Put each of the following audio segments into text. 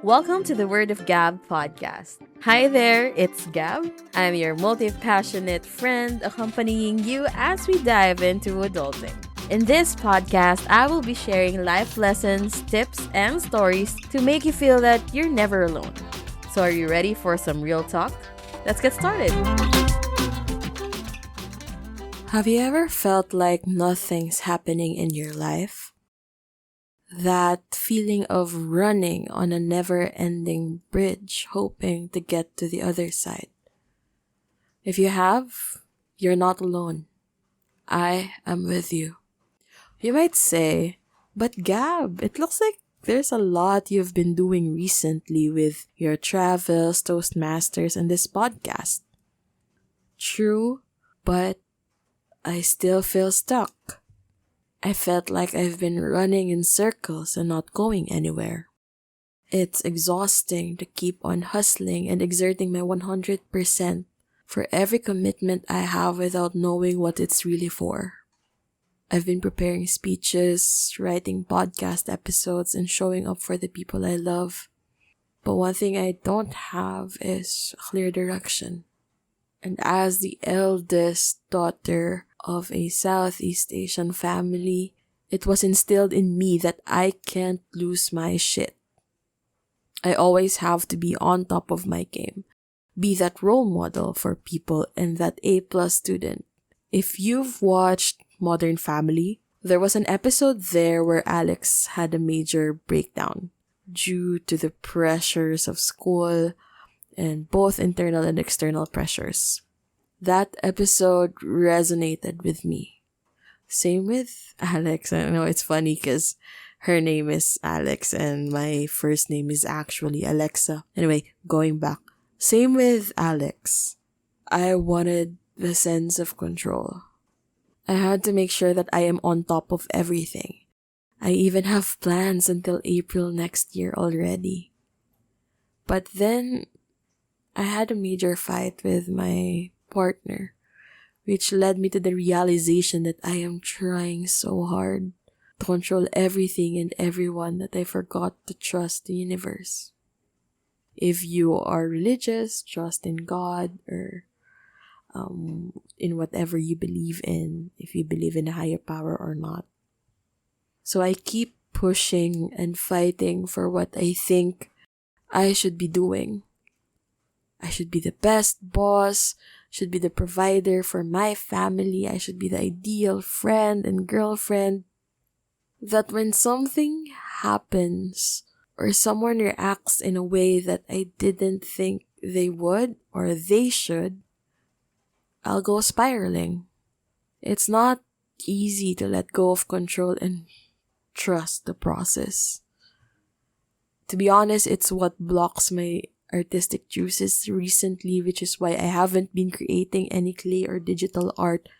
Welcome to the Word of Gabb Podcast. Hi there, it's Gab. I'm your multi-passionate friend accompanying you as we dive into adulting. In this podcast, I will be sharing life lessons, tips, and stories to make you feel that you're never alone. So are you ready for some real talk? Let's get started. Have you ever felt like nothing's happening in your life? That feeling of running on a never-ending bridge, hoping to get to the other side. If you have, you're not alone. I am with you. You might say, but Gab, it looks like there's a lot you've been doing recently with your travels, Toastmasters, and this podcast. True, but I still feel stuck. I felt like I've been running in circles and not going anywhere. It's exhausting to keep on hustling and exerting my 100% for every commitment I have without knowing what it's really for. I've been preparing speeches, writing podcast episodes, and showing up for the people I love. But one thing I don't have is a clear direction. And as the eldest daughter of a Southeast Asian family, it was instilled in me that I can't lose my shit. I always have to be on top of my game, be that role model for people and that A+ student. If you've watched Modern Family, there was an episode there where Alex had a major breakdown due to the pressures of school and both internal and external pressures. That episode resonated with me. Same with Alex. I know it's funny because her name is Alex and my first name is actually Alexa. Anyway, going back. Same with Alex. I wanted the sense of control. I had to make sure that I am on top of everything. I even have plans until April next year already. But then, I had a major fight with my partner, which led me to the realization that I am trying so hard to control everything and everyone that I forgot to trust the universe. If you are religious, trust in God or in whatever you believe in, if you believe in a higher power or not. So I keep pushing and fighting for what I think I should be doing. I should be the best boss, should be the provider for my family, I should be the ideal friend and girlfriend. That when something happens or someone reacts in a way that I didn't think they would or they should, I'll go spiraling. It's not easy to let go of control and trust the process. To be honest, it's what blocks my artistic juices recently, which is why I haven't been creating any clay or digital art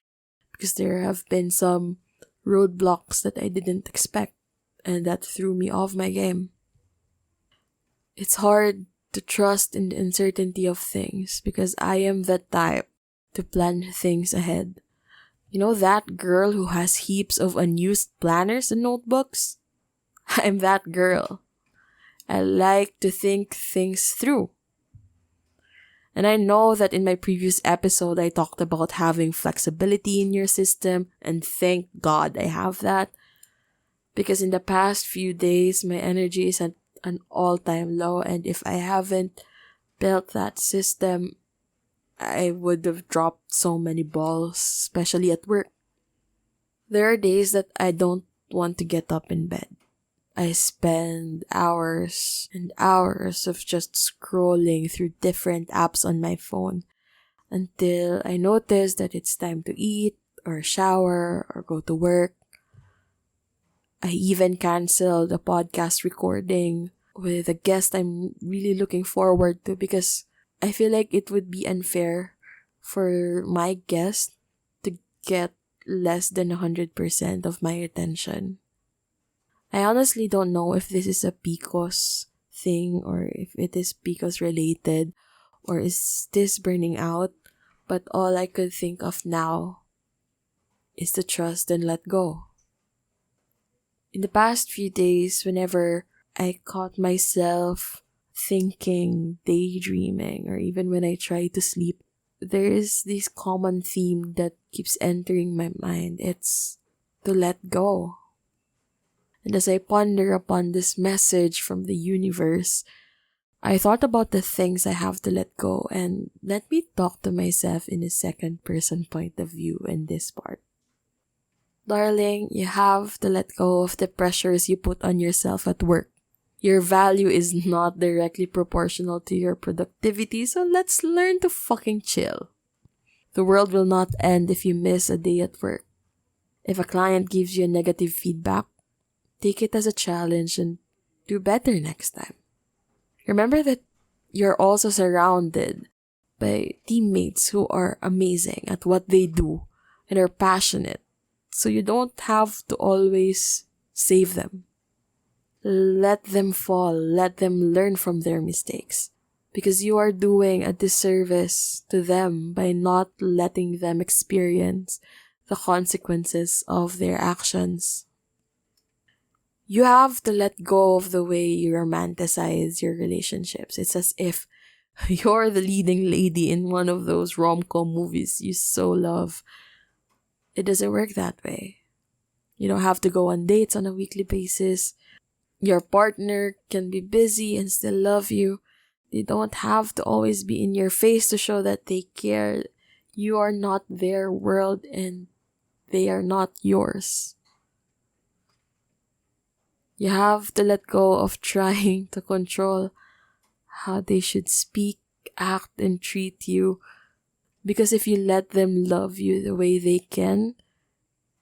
because there have been some roadblocks that I didn't expect and that threw me off my game. It's hard to trust in the uncertainty of things because I am the type to plan things ahead. You know that girl who has heaps of unused planners and notebooks? I'm that girl. I like to think things through. And I know that in my previous episode, I talked about having flexibility in your system, and thank God I have that. Because in the past few days, my energy is at an all-time low, and if I haven't built that system, I would have dropped so many balls, especially at work. There are days that I don't want to get up in bed. I spend hours and hours of just scrolling through different apps on my phone until I notice that it's time to eat or shower or go to work. I even canceled a podcast recording with a guest I'm really looking forward to because I feel like it would be unfair for my guest to get less than 100% of my attention. I honestly don't know if this is a PCOS thing or if it is PCOS related or is this burning out, but all I could think of now is to trust and let go. In the past few days, whenever I caught myself thinking, daydreaming, or even when I try to sleep, there is this common theme that keeps entering my mind. It's to let go. And as I ponder upon this message from the universe, I thought about the things I have to let go, and let me talk to myself in a second person point of view in this part. Darling, you have to let go of the pressures you put on yourself at work. Your value is not directly proportional to your productivity, so let's learn to fucking chill. The world will not end if you miss a day at work. If a client gives you a negative feedback, take it as a challenge and do better next time. Remember that you're also surrounded by teammates who are amazing at what they do and are passionate, so you don't have to always save them. Let them fall, let them learn from their mistakes, because you are doing a disservice to them by not letting them experience the consequences of their actions. You have to let go of the way you romanticize your relationships. It's as if you're the leading lady in one of those rom-com movies you so love. It doesn't work that way. You don't have to go on dates on a weekly basis. Your partner can be busy and still love you. They don't have to always be in your face to show that they care. You are not their world and they are not yours. You have to let go of trying to control how they should speak, act, and treat you. Because if you let them love you the way they can,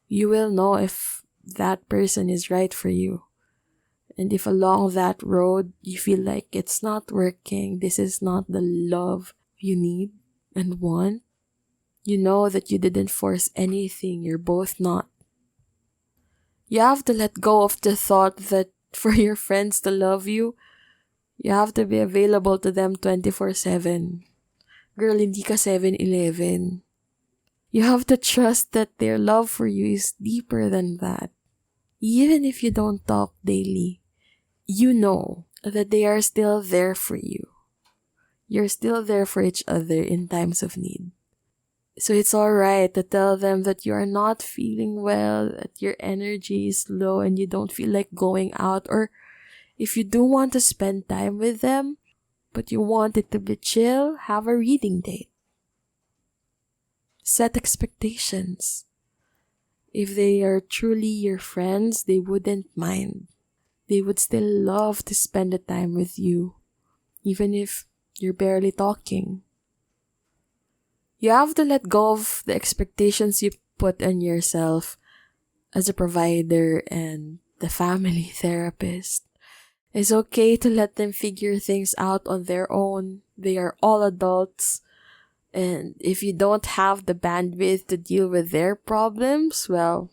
you will know if that person is right for you. And if along that road you feel like it's not working, this is not the love you need and want, you know that you didn't force anything, you're both not. You have to let go of the thought that for your friends to love you, you have to be available to them 24/7. Girl, hindi ka 7-Eleven. You have to trust that their love for you is deeper than that. Even if you don't talk daily, you know that they are still there for you. You're still there for each other in times of need. So it's alright to tell them that you are not feeling well, that your energy is low and you don't feel like going out, or if you do want to spend time with them, but you want it to be chill, have a reading date. Set expectations. If they are truly your friends, they wouldn't mind. They would still love to spend the time with you, even if you're barely talking. You have to let go of the expectations you put on yourself as a provider and the family therapist. It's okay to let them figure things out on their own. They are all adults. And if you don't have the bandwidth to deal with their problems, well,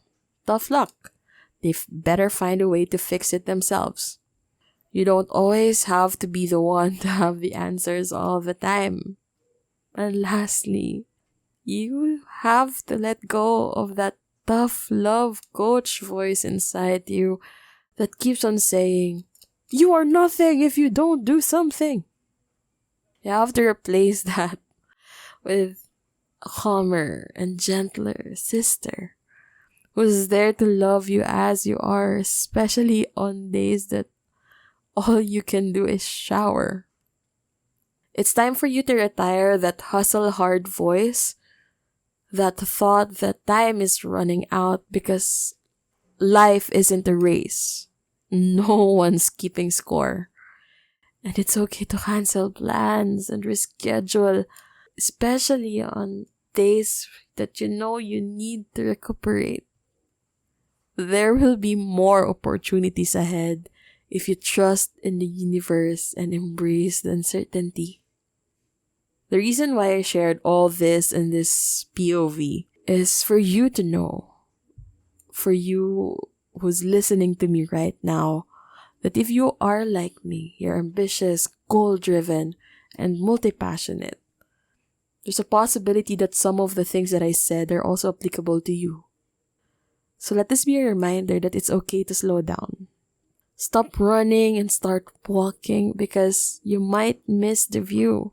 tough luck. They better find a way to fix it themselves. You don't always have to be the one to have the answers all the time. And lastly, you have to let go of that tough love coach voice inside you that keeps on saying, "You are nothing if you don't do something." You have to replace that with a calmer and gentler sister who's there to love you as you are, especially on days that all you can do is shower. It's time for you to retire that hustle hard voice, that thought that time is running out, because life isn't a race. No one's keeping score. And it's okay to cancel plans and reschedule, especially on days that you know you need to recuperate. There will be more opportunities ahead if you trust in the universe and embrace the uncertainty. The reason why I shared all this in this POV is for you to know, for you who's listening to me right now, that if you are like me, you're ambitious, goal-driven, and multi-passionate, there's a possibility that some of the things that I said are also applicable to you. So let this be a reminder that it's okay to slow down. Stop running and start walking because you might miss the view.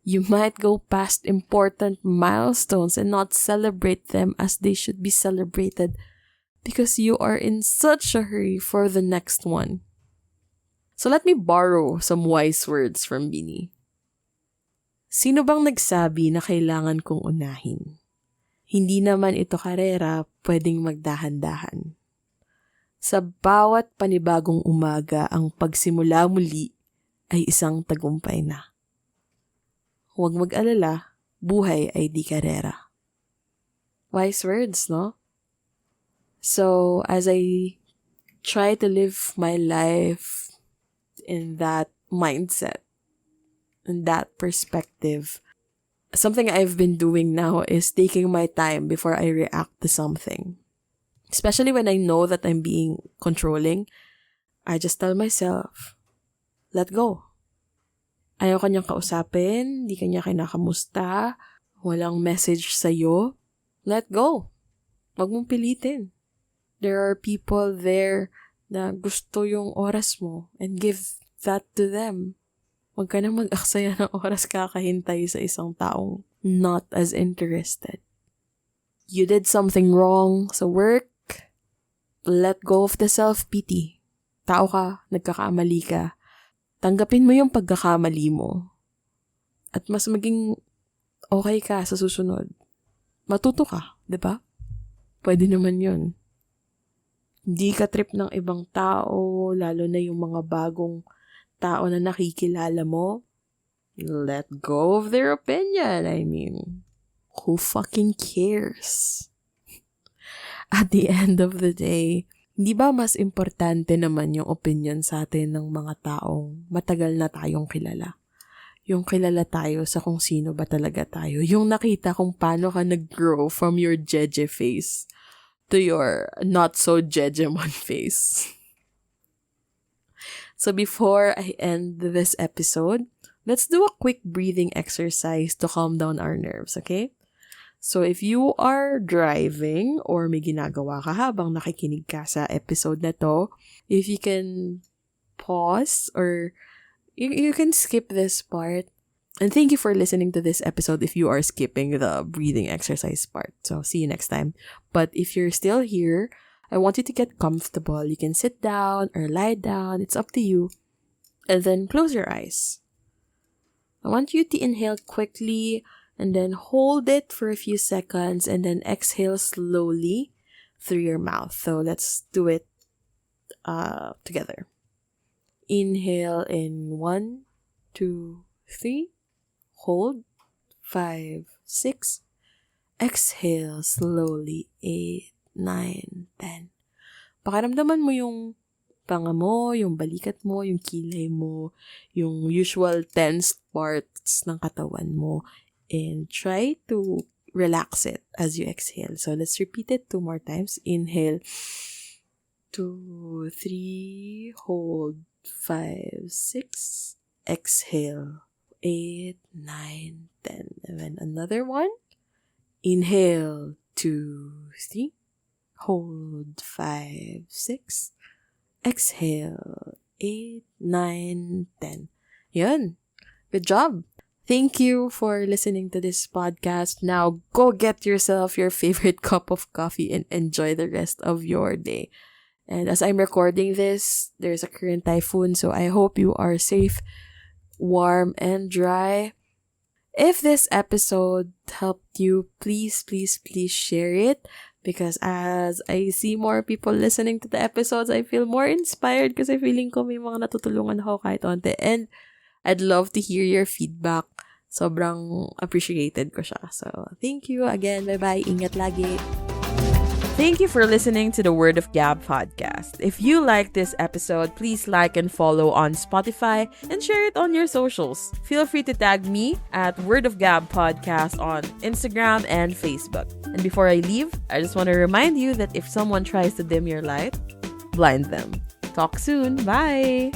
You might go past important milestones and not celebrate them as they should be celebrated because you are in such a hurry for the next one. So let me borrow some wise words from Bini. Sino bang nagsabi na kailangan kong unahin? Hindi naman ito karera, pwedeng magdahan-dahan. Sa bawat panibagong umaga, ang pagsimula muli ay isang tagumpay na. Huwag mag-alala, buhay ay di karera. Wise words, no? So, as I try to live my life in that mindset, in that perspective, something I've been doing now is taking my time before I react to something. Especially when I know that I'm being controlling, I just tell myself, let go. Ayaw kanyang kausapin, di kanya kinakamusta, walang message sa'yo, let go. Wag mong pilitin. There are people there na gusto yung oras mo and give that to them. Huwag ka nang mag-aksaya ng oras kakahintay sa isang taong not as interested. You did something wrong sa work, let go of the self-pity. Tao ka, nagkakamali ka. Tanggapin mo yung pagkakamali mo. At mas maging okay ka sa susunod. Matuto ka, di ba? Pwede naman yun. Hindi ka trip ng ibang tao, lalo na yung mga bagong tao na nakikilala mo. Let go of their opinion. I mean, who fucking cares? At the end of the day, hindi ba mas importante naman yung opinion sa atin ng mga taong matagal na tayong kilala? Yung kilala tayo sa kung sino ba talaga tayo. Yung nakita kung paano ka nag-grow from your jeje face to your not so jejemon face. So before I end this episode, let's do a quick breathing exercise to calm down our nerves, okay? So if you are driving or may ginagawa ka habang nakikinig ka sa episode na to, if you can pause or you can skip this part. And thank you for listening to this episode if you are skipping the breathing exercise part. So see you next time. But if you're still here, I want you to get comfortable. You can sit down or lie down. It's up to you. And then close your eyes. I want you to inhale quickly and then hold it for a few seconds and then exhale slowly through your mouth. So let's do it together. Inhale in 1, 2, 3. Hold 5, 6. Exhale slowly 8, 9, 10. Pakiramdaman mo yung panga mo, yung balikat mo, yung kilay mo, yung usual tense parts ng katawan mo. And try to relax it as you exhale. So let's repeat it 2 more times. Inhale 2, 3. Hold 5, 6. Exhale 8, 9, 10. And then another one. Inhale 2, 3. Hold 5, 6. Exhale 8, 9, 10. Yun. Good job. Thank you for listening to this podcast. Now go get yourself your favorite cup of coffee and enjoy the rest of your day. And as I'm recording this, there's a current typhoon, so I hope you are safe, warm, and dry. If this episode helped you, please share it. Because as I see more people listening to the episodes, I feel more inspired kasi feeling ko may mga natutulungan ako kahit onte. And I'd love to hear your feedback. Sobrang appreciated ko siya. So, thank you again. Bye-bye. Ingat lagi. Thank you for listening to the Word of Gabb podcast. If you like this episode, please like and follow on Spotify and share it on your socials. Feel free to tag me at Word of Gabb Podcast on Instagram and Facebook. And before I leave, I just want to remind you that if someone tries to dim your light, blind them. Talk soon. Bye!